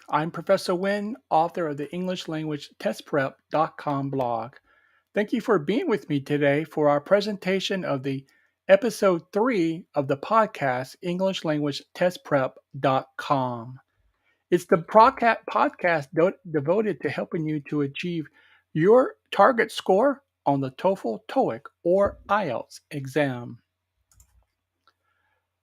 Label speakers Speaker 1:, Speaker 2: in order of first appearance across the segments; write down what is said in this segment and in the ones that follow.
Speaker 1: I'm Professor Wynn, author of the English Language TestPrep.com blog. Thank you for being with me today for our presentation of the episode 3 of the podcast English Language TestPrep.com. It's the podcast devoted to helping you to achieve your target score on the TOEFL, TOEIC, or IELTS exam.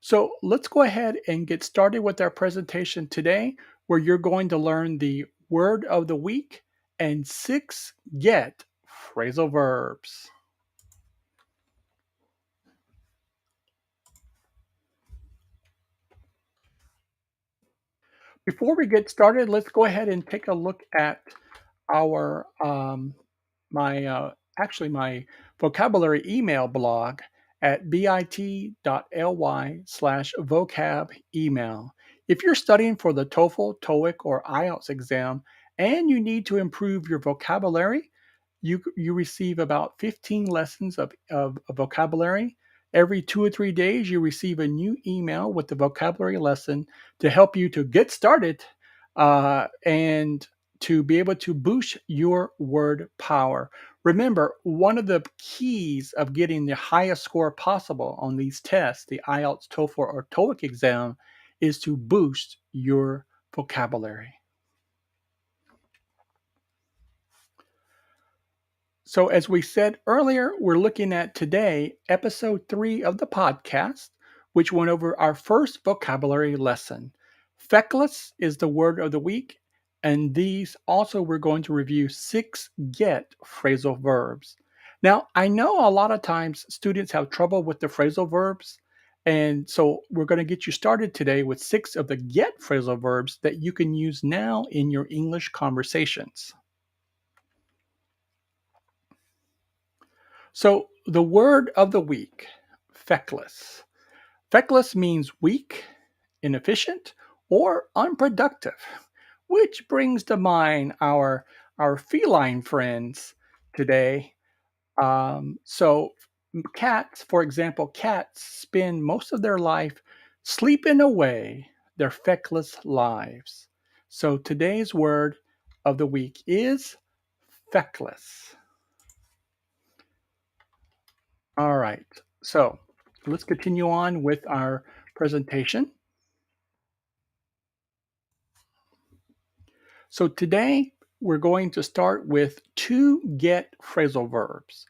Speaker 1: So let's go ahead and get started with our presentation today, where you're going to learn the word of the week and 6 GET phrasal verbs. Before we get started, let's go ahead and take a look at our my actually my vocabulary email blog at bit.ly/vocab email. If you're studying for the TOEFL, TOEIC, or IELTS exam and you need to improve your vocabulary, you receive about 15 lessons of vocabulary. Every 2 or 3 days, you receive a new email with the vocabulary lesson to help you to get started and to be able to boost your word power. Remember, one of the keys of getting the highest score possible on these tests, the IELTS, TOEFL, or TOEIC exam, is to boost your vocabulary. So, as we said earlier, we're looking at today episode 3 of the podcast, which went over our first vocabulary lesson. Feckless is the word of the week, and these also we're going to review 6 get phrasal verbs. Now, I know a lot of times students have trouble with the phrasal verbs, and so we're going to get you started today with 6 of the get phrasal verbs that you can use now in your English conversations. So, the word of the week, feckless. Feckless means weak, inefficient, or unproductive, which brings to mind our feline friends today. Cats, for example, cats spend most of their life sleeping away their feckless lives. So, today's word of the week is feckless. All right. So let's continue on with our presentation. So today we're going to start with 2 get phrasal verbs.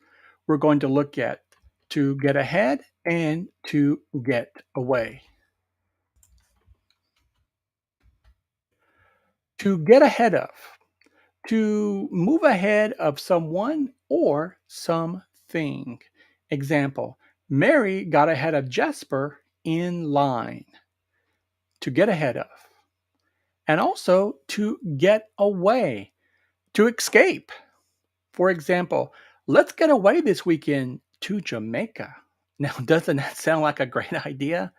Speaker 1: We're going to look at to get ahead and to get away. To get ahead of, to move ahead of someone or something. Example, Mary got ahead of Jasper in line. To get ahead of. And also to get away, to escape. For example, let's get away this weekend to Jamaica. Now, doesn't that sound like a great idea?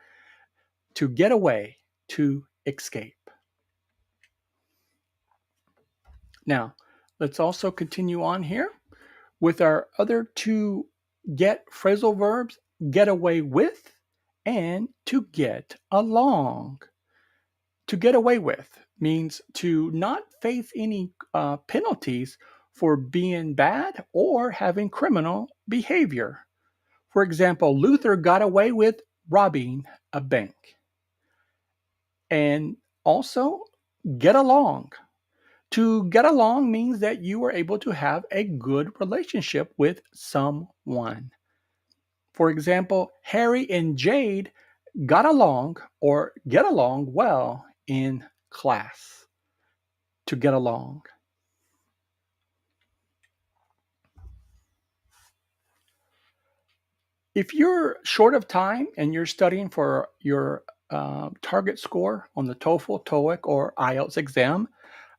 Speaker 1: To get away, to escape. Now, let's also continue on here with our other 2 get phrasal verbs, get away with and to get along. To get away with means to not face any penalties for being bad or having criminal behavior. For example, Luther got away with robbing a bank. And also, get along. To get along means that you are able to have a good relationship with someone. For example, Harry and Jade got along or get along well in class. To get along. If you're short of time and you're studying for your target score on the TOEFL, TOEIC, or IELTS exam,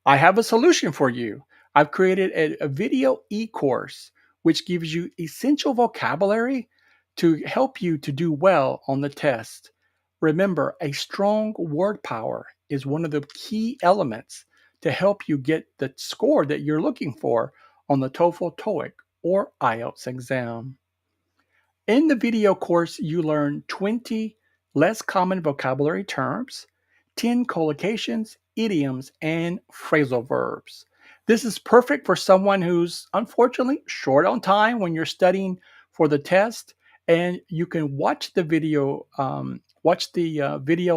Speaker 1: I have a solution for you. I've created a video e-course which gives you essential vocabulary to help you to do well on the test. Remember, a strong word power is one of the key elements to help you get the score that you're looking for on the TOEFL, TOEIC, or IELTS exam. In the video course, you learn 20 less common vocabulary terms, 10 collocations, idioms and phrasal verbs. This is perfect for someone who's unfortunately short on time when you're studying for the test, and you can watch the video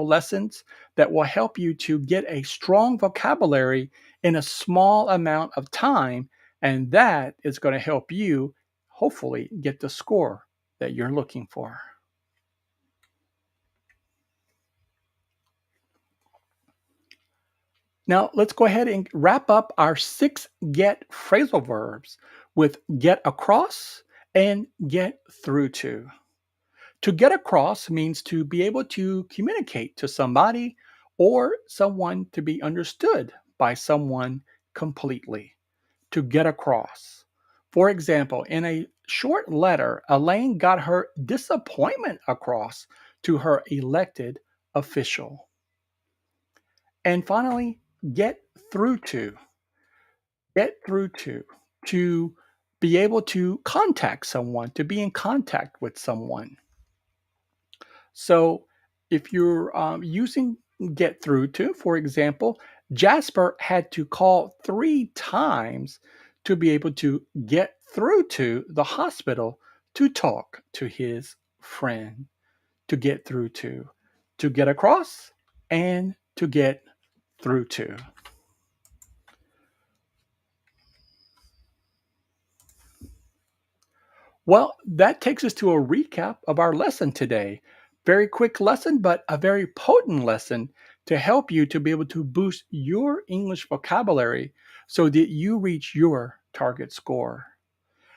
Speaker 1: lessons that will help you to get a strong vocabulary in a small amount of time, and that is going to help you hopefully get the score that you're looking for. Now, let's go ahead and wrap up our 6 get phrasal verbs with get across and get through to. To get across means to be able to communicate to somebody or someone to be understood by someone completely. To get across. For example, in a short letter, Elaine got her disappointment across to her elected official. And finally, get through to. Get through to be able to contact someone, to be in contact with someone. So if you're using get through to, for example, Jasper had to call 3 times to be able to get through to the hospital to talk to his friend, to get through to get across, and to get through to. Well, that takes us to a recap of our lesson today. Very quick lesson, but a very potent lesson to help you to be able to boost your English vocabulary so that you reach your target score.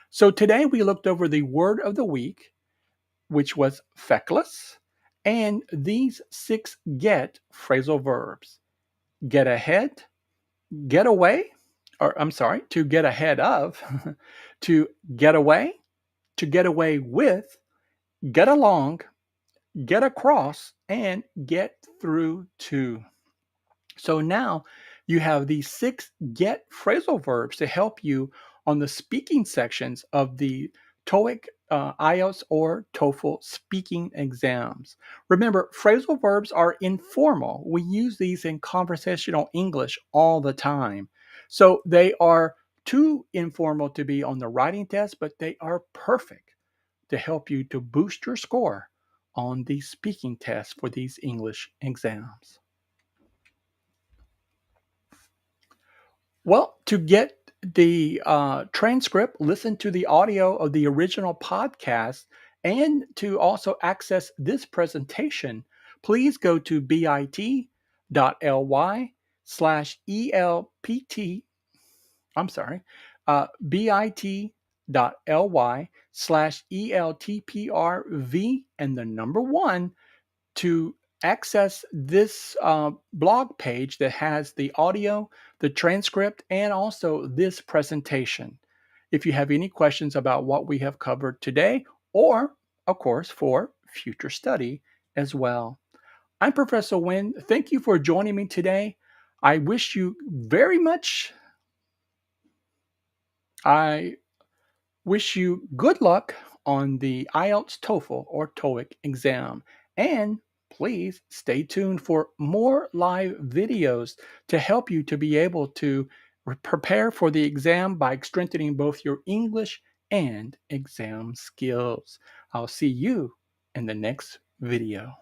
Speaker 1: So today we looked over the word of the week, which was feckless, and these 6 get phrasal verbs. Get ahead, get away, or I'm sorry, to get ahead of, to get away, to get away with, get along, get across, and get through to. So now you have these 6 get phrasal verbs to help you on the speaking sections of the TOEIC, IELTS, or TOEFL speaking exams. Remember, phrasal verbs are informal. We use these in conversational English all the time. So they are too informal to be on the writing test, but they are perfect to help you to boost your score on the speaking test for these English exams. Well, to get the transcript, listen to the audio of the original podcast, and to also access this presentation, please go to bit.ly slash ELPT, I'm sorry, bit.ly slash ELTPRV and the number 1 to access this blog page that has the audio, the transcript, and also this presentation. If you have any questions about what we have covered today, or of course for future study as well. I'm Professor Wynn. Thank you for joining me today. I wish you very much, I wish you good luck on the IELTS, TOEFL, or TOEIC exam. And please stay tuned for more live videos to help you to be able to prepare for the exam by strengthening both your English and exam skills. I'll see you in the next video.